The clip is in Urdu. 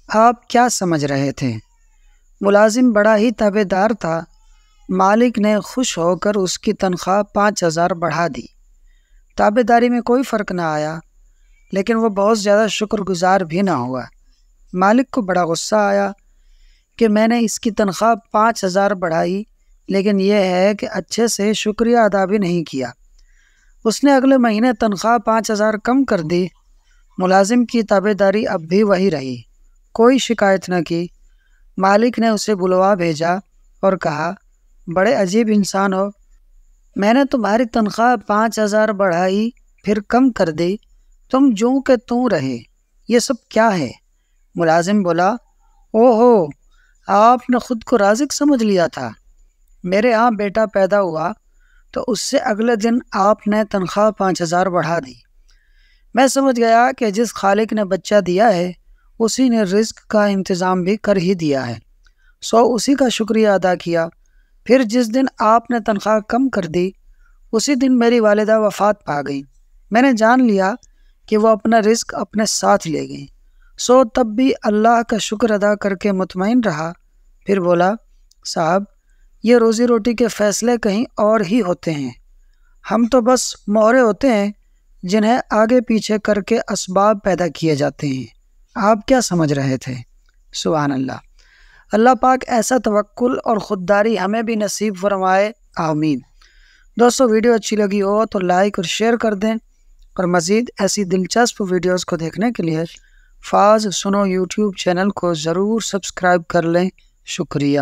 آپ کیا سمجھ رہے تھے؟ ملازم بڑا ہی تابع دار تھا۔ مالک نے خوش ہو کر اس کی تنخواہ 5,000 بڑھا دی۔ تابع داری میں کوئی فرق نہ آیا، لیکن وہ بہت زیادہ شکر گزار بھی نہ ہوا۔ مالک کو بڑا غصہ آیا کہ میں نے اس کی تنخواہ 5,000 بڑھائی، لیکن یہ ہے کہ اچھے سے شکریہ ادا بھی نہیں کیا۔ اس نے اگلے مہینے تنخواہ 5,000 کم کر دی۔ ملازم کی تابع داری اب بھی وہی رہی، کوئی شکایت نہ کی۔ مالک نے اسے بلوا بھیجا اور کہا، بڑے عجیب انسان ہو، میں نے تمہاری تنخواہ 5,000 بڑھائی پھر کم کر دی، تم جوں کہ توں رہے، یہ سب کیا ہے؟ ملازم بولا، او ہو، آپ نے خود کو رازق سمجھ لیا تھا۔ میرے ہاں بیٹا پیدا ہوا تو اس سے اگلے دن آپ نے تنخواہ 5,000 بڑھا دی۔ میں سمجھ گیا کہ جس خالق نے بچہ دیا ہے اسی نے رزق کا انتظام بھی کر ہی دیا ہے، سو اسی کا شکریہ ادا کیا۔ پھر جس دن آپ نے تنخواہ کم کر دی اسی دن میری والدہ وفات پا گئیں۔ میں نے جان لیا کہ وہ اپنا رزق اپنے ساتھ لے گئیں، سو تب بھی اللہ کا شکر ادا کر کے مطمئن رہا۔ پھر بولا، صاحب، یہ روزی روٹی کے فیصلے کہیں اور ہی ہوتے ہیں، ہم تو بس مہرے ہوتے ہیں جنہیں آگے پیچھے کر کے اسباب پیدا کیے جاتے ہیں۔ آپ کیا سمجھ رہے تھے؟ سبحان اللہ۔ اللہ پاک ایسا توکل اور خودداری ہمیں بھی نصیب فرمائے، آمین۔ دوستو، ویڈیو اچھی لگی ہو تو لائک اور شیئر کر دیں، اور مزید ایسی دلچسپ ویڈیوز کو دیکھنے کے لیے فاز سنو یوٹیوب چینل کو ضرور سبسکرائب کر لیں۔ شکریہ۔